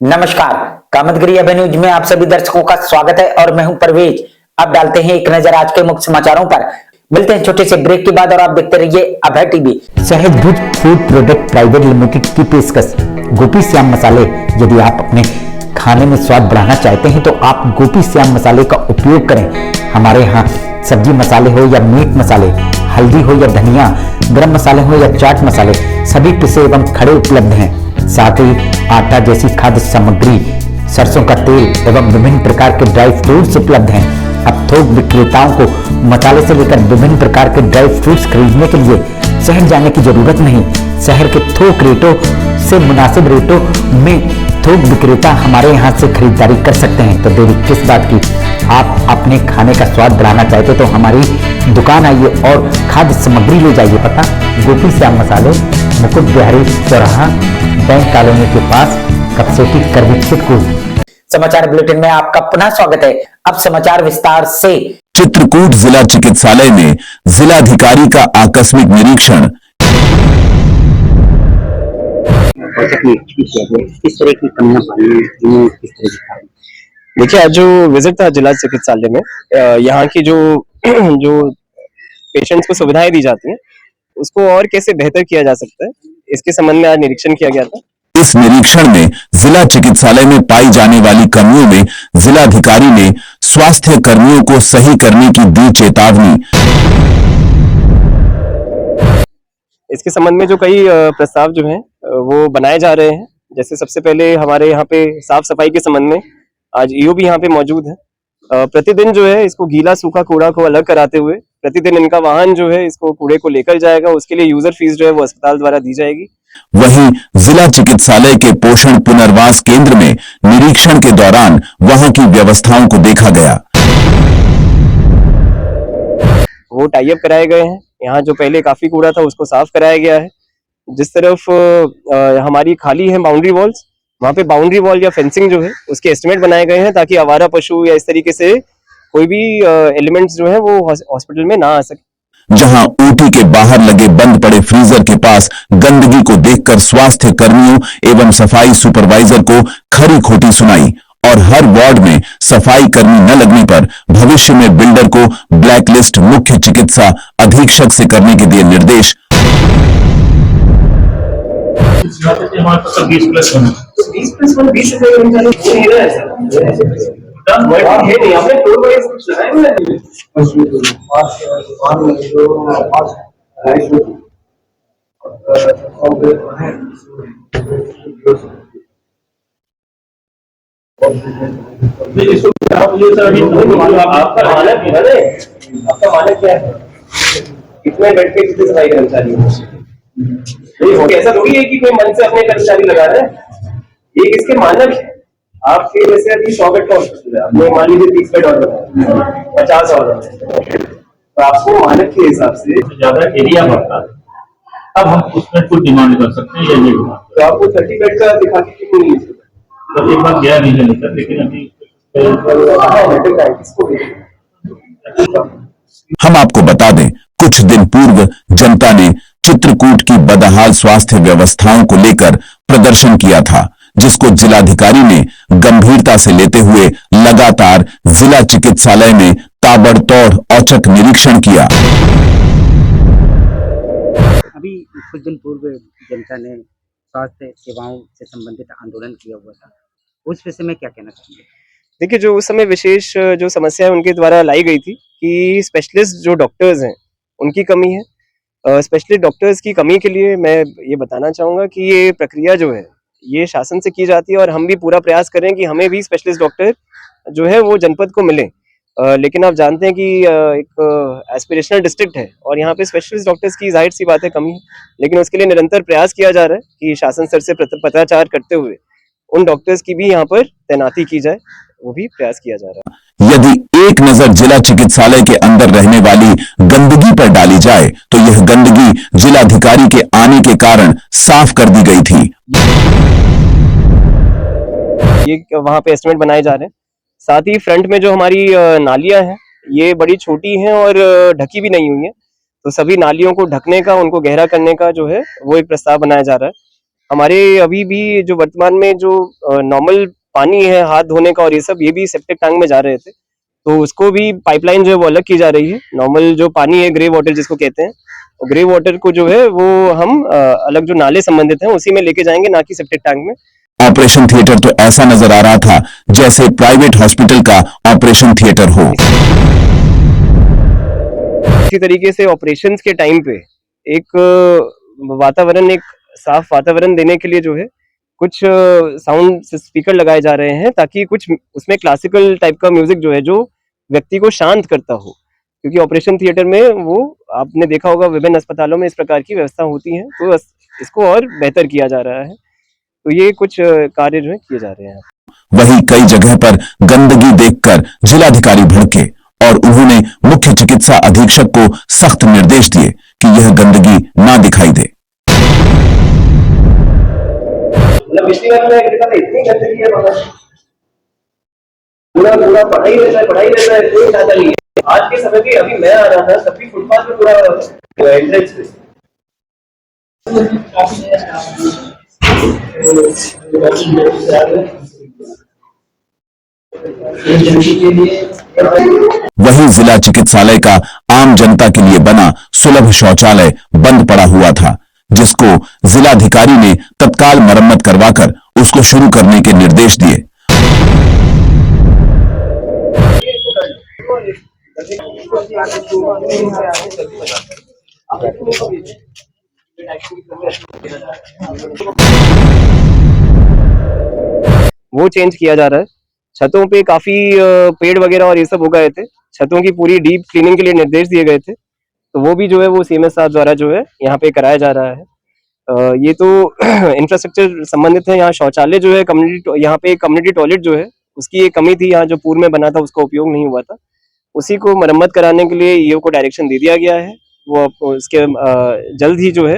नमस्कार, Kamadgiri Avenue news में आप सभी दर्शकों का स्वागत है और मैं हूं परवेज। अब डालते हैं एक नजर आज के मुख्य समाचारों पर। मिलते हैं छोटे से ब्रेक के बाद और आप देखते रहिए अभय टीवी। सहज भुज फूड प्रोडक्ट प्राइवेट लिमिटेड की पेशकश गोपी श्याम मसाले। यदि आप अपने खाने में स्वाद बढ़ाना चाहते हैं तो आप गोपी श्याम मसाले का उपयोग करें। हमारे यहाँ सब्जी मसाले हो या मीट मसाले, हल्दी हो या धनिया, गरम मसाले हो या चाट मसाले, सभी पिसे एवं खड़े उपलब्ध हैं। साथ ही आटा जैसी खाद्य सामग्री, सरसों का तेल एवं विभिन्न प्रकार के ड्राई फ्रूट्स उपलब्ध हैं। अब थोक विक्रेताओं को मसाले से लेकर विभिन्न प्रकार के ड्राई फ्रूट्स खरीदने के लिए शहर जाने की जरूरत नहीं। शहर के थोक रेटों से मुनासिब रेटों में थोक विक्रेता हमारे यहाँ से खरीदारी कर सकते हैं। तो देरी किस बात की, आप अपने खाने का स्वाद बढ़ाना चाहते तो हमारी दुकान आइए और खाद्य सामग्री ले जाइए। पता गोपी श्याम मसाले, मुकुट बिहारी चौराहा, बैंक कॉलोनी के पास, कपसेटी करवी चित्रकूट। समाचार बुलेटिन में आपका पुनः स्वागत है। अब समाचार विस्तार से। चित्रकूट जिला चिकित्सालय में जिलाधिकारी का आकस्मिक निरीक्षण। किस तरह की कमियां पाई हैं, किस तरह की? देखिए, आज जो विजिट था जिला चिकित्सालय में, यहाँ की जो पेशेंट्स को सुविधाएं दी जाती हैं उसको और कैसे बेहतर किया जा सकता है, इसके संबंध में आज निरीक्षण किया गया था। इस निरीक्षण में जिला चिकित्सालय में पाई जाने वाली कमियों में जिलाधिकारी ने स्वास्थ्य कर्मियों को सही करने की दी चेतावनी। इसके संबंध में जो कई प्रस्ताव जो हैं वो बनाए जा रहे हैं। जैसे सबसे पहले हमारे यहाँ पे साफ सफाई के संबंध में आज ईओ भी यहाँ पे मौजूद है। प्रतिदिन जो है इसको गीला सूखा कूड़ा को अलग कराते हुए प्रतिदिन इनका वाहन जो है इसको कूड़े को लेकर जाएगा। उसके लिए यूजर फीस जो है वो अस्पताल द्वारा दी जाएगी। वहीं जिला चिकित्सालय के पोषण पुनर्वास केंद्र में निरीक्षण के दौरान वहां की व्यवस्थाओं को देखा गया। वो टाई अप कराए गए हैं। यहाँ जो पहले काफी कूड़ा था उसको साफ कराया गया है। जिस तरफ हमारी खाली है बाउंड्री वॉल्स, वहां पे बाउंड्री वॉल या फेंसिंग जो है उसके एस्टिमेट बनाए गए हैं ताकि आवारा पशु या इस तरीके से कोई भी एलिमेंट्स जो है वो हॉस्पिटल में ना आ सके। जहां ऊटी के बाहर लगे बंद पड़े फ्रीजर के पास गंदगी को देखकर स्वास्थ्य कर्मियों एवं सफाई सुपरवाइजर को खरी खोटी सुनाई और हर वार्ड में सफाई कर्मी न लगने पर भविष्य में बिल्डर को ब्लैकलिस्ट मुख्य चिकित्सा अधीक्षक से करने के दिए निर्देश। आपका मानक क्या है? कितने बेड पे कितने सफाई कर्मचारी हो? ऐसा थोड़ी है कि कोई मन से अपने कर्मचारी लगा रहे हैं। ये किसके मानक है? आपके जैसे अभी 100 बेड का हॉस्पिटल है, आपने मान लीजिए 30 बेड ऑर्डर है, 50 ऑर्डर, तो आपको मानक के हिसाब से ज्यादा एरिया बढ़ता है, अब हम उसमें कुछ डिमांड कर सकते हैं या नहीं। तो आपको 30 बेड का दिखा के क्यों नहीं? तो एक बार गया नहीं लेकर, लेकिन अभी हम आपको बता दें, कुछ दिन पूर्व जनता ने चित्रकूट की बदहाल स्वास्थ्य व्यवस्थाओं को लेकर प्रदर्शन किया था, जिसको जिलाधिकारी ने गंभीरता से लेते हुए लगातार जिला चिकित्सालय में ताबड़तोड़ औचक निरीक्षण किया। अभी कुछ दिन पूर्व जनता ने स्वास्थ्य सेवाओं से संबंधित आंदोलन किया हुआ था, उस विषय में क्या कहना चाहेंगे? देखिए, जो उस समय विशेष जो समस्या उनके द्वारा लाई गई थी कि स्पेशलिस्ट जो डॉक्टर्स हैं उनकी कमी है। स्पेशलिस्ट डॉक्टर्स की कमी के लिए मैं ये बताना चाहूँगा कि ये प्रक्रिया जो है ये शासन से की जाती है और हम भी पूरा प्रयास करें कि हमें भी स्पेशलिस्ट डॉक्टर जो है वो जनपद को मिले। लेकिन आप जानते हैं कि एक एस्पिरेशनल डिस्ट्रिक्ट है और यहाँ पे स्पेशलिस्ट डॉक्टर्स की जाहिर सी बात है कमी है, लेकिन उसके लिए निरंतर प्रयास किया जा रहा है कि शासन स्तर से पत्राचार करते हुए उन डॉक्टर्स की भी यहाँ पर तैनाती की जाए, वो भी प्रयास किया जा रहा है। यदि एक नजर जिला चिकित्सालय के अंदर रहने वाली गंदगी पर डाली जाए तो यह गंदगी जिलाधिकारी के आने के कारण साफ कर दी गई थी। ये वहां पे एस्टिमेट बनाए जा रहे हैं। साथ ही फ्रंट में जो हमारी नालियां हैं ये बड़ी छोटी हैं और ढकी भी नहीं हुई हैं, तो सभी नालियों को ढकने का, उनको गहरा करने का जो है वो एक प्रस्ताव बनाया जा रहा है। हमारे अभी भी जो वर्तमान में जो नॉर्मल पानी है हाथ धोने का और ये सब, ये भी सेप्टिक टैंक में जा रहे थे, तो उसको भी पाइपलाइन जो है वो अलग की जा रही है। नॉर्मल जो पानी है ग्रे वाटर जिसको कहते हैं, ग्रे वाटर को जो है वो हम अलग जो नाले संबंधित हैं उसी में लेके जाएंगे, ना कि सेप्टिक टैंक में। ऑपरेशन थिएटर तो ऐसा नजर आ रहा था जैसे प्राइवेट हॉस्पिटल का ऑपरेशन थिएटर हो। इसी तरीके से ऑपरेशंस के टाइम पे एक वातावरण, एक साफ वातावरण देने के लिए जो है कुछ साउंड स्पीकर लगाए जा रहे हैं, ताकि कुछ उसमें क्लासिकल टाइप का म्यूजिक जो है जो व्यक्ति को शांत करता हो, क्योंकि ऑपरेशन थिएटर में वो आपने देखा होगा विभिन्न अस्पतालों में इस प्रकार की व्यवस्था होती है, तो इसको और बेहतर किया जा रहा है। तो ये कुछ कार्य जो है किए जा रहे हैं। वहीं कई जगह पर गंदगी देखकर जिलाधिकारी भड़के और उन्होंने मुख्य चिकित्सा अधीक्षक को सख्त निर्देश दिए कि यह गंदगी ना दिखाई दे। पिछली बार मैं देखा था इतनी गंदगी है बाहर, पूरा पूरा पढ़ाई रहता है, कोई ज्यादा नहीं है। आज के समय भी अभी मैं आ रहा था, सभी फुटपाथ में पूरा एंट्रेंस पे वहीं जिला चिकित्सालय का आम जनता के लिए बना सुलभ शौचालय बंद पड़ा हुआ था, जिसको जिलाधिकारी ने तत्काल मरम्मत करवाकर उसको शुरू करने के निर्देश दिए। वो चेंज किया जा रहा है। छतों पे काफी पेड़ वगैरह और ये सब उगाए थे, छतों की पूरी डीप क्लीनिंग के लिए निर्देश दिए गए थे, तो वो भी जो है वो सीएमएस साहब द्वारा जो है यहाँ पे कराया जा रहा है। ये तो इंफ्रास्ट्रक्चर संबंधित है। यहाँ शौचालय जो है कम्युनिटी, यहाँ पे कम्युनिटी टॉयलेट जो है उसकी एक कमी थी, यहाँ जो पूर्व में बना था उसका उपयोग नहीं हुआ था, उसी को मरम्मत कराने के लिए ईओ को डायरेक्शन दे दिया गया है। वो उसके जल्द ही जो है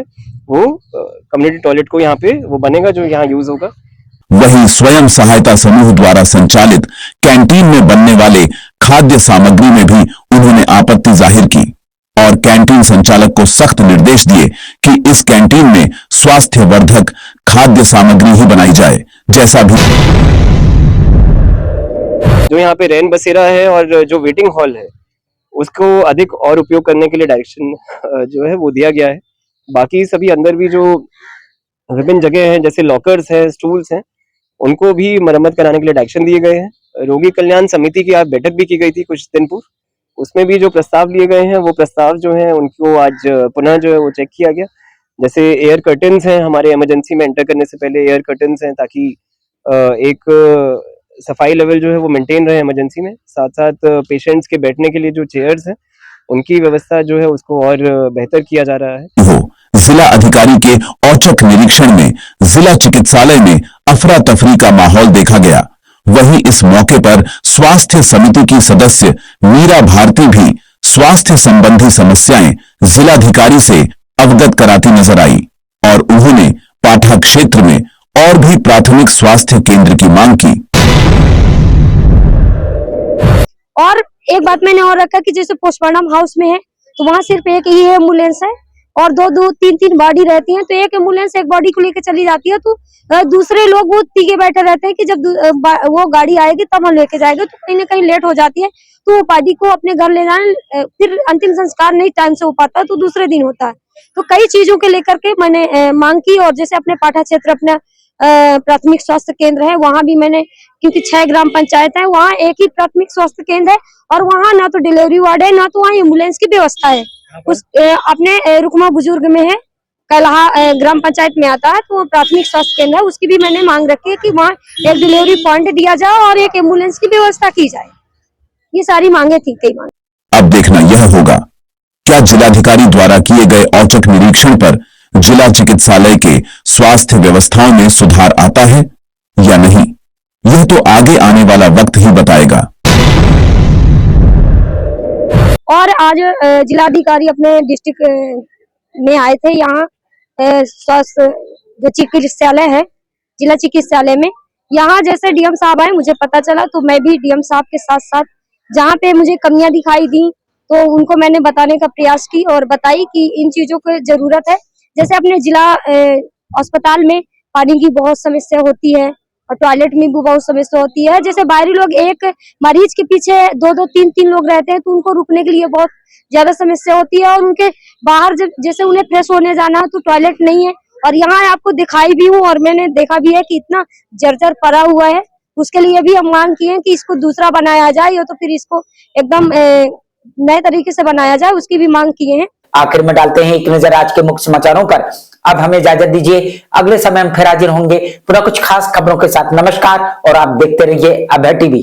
वो कम्युनिटी टॉयलेट को यहाँ पे वो बनेगा जो यहाँ यूज होगा। वहीं स्वयं सहायता समूह द्वारा संचालित कैंटीन में बनने वाले खाद्य सामग्री में भी उन्होंने आपत्ति जाहिर की और कैंटीन संचालक को सख्त निर्देश दिए कि इस कैंटीन में स्वास्थ्यवर्धक खाद्य सामग्री ही बनाई जाए। जैसा भी जो यहाँ पे रैन बसेरा है और जो वेटिंग हॉल है उसको अधिक और उपयोग करने के लिए डायरेक्शन जो है वो दिया गया है। बाकी सभी अंदर भी जो विभिन्न जगह हैं जैसे लॉकर्स हैं, स्टूल्स हैं, उनको भी मरम्मत कराने के लिए डायरेक्शन दिए गए हैं। रोगी कल्याण समिति की आज बैठक भी की गई थी कुछ दिन पूर्व, उसमें भी जो प्रस्ताव लिए गए हैं वो प्रस्ताव जो है उनको आज पुनः जो है वो चेक किया गया। जैसे एयर कर्टन्स हैं, हमारे इमरजेंसी में एंटर करने से पहले एयर कर्टन्स हैं ताकि एक सफाई लेवल जो है वो मेंटेन रहे इमरजेंसी में। साथ साथ पेशेंट्स के बैठने के लिए जो चेयर्स हैं उनकी व्यवस्था जो है उसको और बेहतर किया जा रहा है। हो जिला अधिकारी के औचक निरीक्षण में जिला चिकित्सालय में अफरा तफरी का माहौल देखा गया। वहीं इस मौके पर स्वास्थ्य समिति की सदस्य मीरा भारती भी स्वास्थ्य संबंधी समस्याएं जिलाधिकारी से अवगत कराती नजर आई और उन्होंने पाठा क्षेत्र में और भी प्राथमिक स्वास्थ्य केंद्र की मांग की। और एक बात मैंने और रखा कि जैसे पोस्टमार्टम हाउस में है तो वहाँ सिर्फ एक ही एम्बुलेंस है और दो तीन बॉडी रहती हैं, तो एक एम्बुलेंस एक बॉडी को लेकर चली जाती है, तो दूसरे लोग वो तीगे बैठे रहते हैं कि जब वो गाड़ी आएगी तब हम लेके जाएंगे, तो कहीं ना कहीं लेट हो जाती है, तो वो बॉडी को अपने घर ले जाने फिर अंतिम संस्कार नहीं टाइम से हो पाता, तो दूसरे दिन होता है। तो कई चीजों के लेकर के मैंने मांग की और जैसे अपने पाठा क्षेत्र अपना प्राथमिक स्वास्थ्य केंद्र है, वहाँ भी मैंने, क्योंकि 6 ग्राम पंचायत है, वहाँ एक ही प्राथमिक स्वास्थ्य केंद्र है और वहाँ ना तो डिलीवरी वार्ड है ना तो वहाँ एम्बुलेंस की व्यवस्था है। उस अपने रुकमा बुजुर्ग में है, कलहा ग्राम पंचायत में आता है, तो प्राथमिक स्वास्थ्य केंद्र है, उसकी भी मैंने मांग रखी है कि वहाँ एक डिलीवरी पॉइंट दिया जाए और एक एम्बुलेंस की व्यवस्था की जाए। ये सारी मांगे थी, कई मांगे। अब देखना यह होगा क्या जिलाधिकारी द्वारा किए गए औचक निरीक्षण पर जिला चिकित्सालय के स्वास्थ्य व्यवस्थाओं में सुधार आता है या नहीं। यह तो आगे आने वाला वक्त ही बताएगा। और आज जिलाधिकारी अपने डिस्ट्रिक्ट में आए थे, यहाँ स्वास्थ्य जो चिकित्सालय है जिला चिकित्सालय में, यहाँ जैसे डीएम साहब आए मुझे पता चला, तो मैं भी डीएम साहब के साथ साथ जहाँ पे मुझे कमियां दिखाई दी तो उनको मैंने बताने का प्रयास की और बताई कि इन चीजों की जरूरत है। जैसे अपने जिला अस्पताल में पानी की बहुत समस्या होती है और टॉयलेट में भी बहुत समस्या होती है। जैसे बाहरी लोग एक मरीज के पीछे 2-2 3-3 लोग रहते हैं, तो उनको रुकने के लिए बहुत ज्यादा समस्या होती है और उनके बाहर जब जैसे उन्हें फ्रेश होने जाना है तो टॉयलेट नहीं है। और यहाँ आपको दिखाई भी हूँ और मैंने देखा भी है कि इतना जर्जर पड़ा हुआ है। उसके लिए भी हम मांग किए हैं कि इसको दूसरा बनाया जाए या तो फिर इसको एकदम नए तरीके से बनाया जाए, उसकी भी मांग किए हैं। आखिर में डालते हैं एक नजर आज के मुख्य समाचारों पर। अब हमें इजाजत दीजिए, अगले समय हम फिर हाजिर होंगे पुनः कुछ खास खबरों के साथ। नमस्कार और आप देखते रहिए अभय टीवी।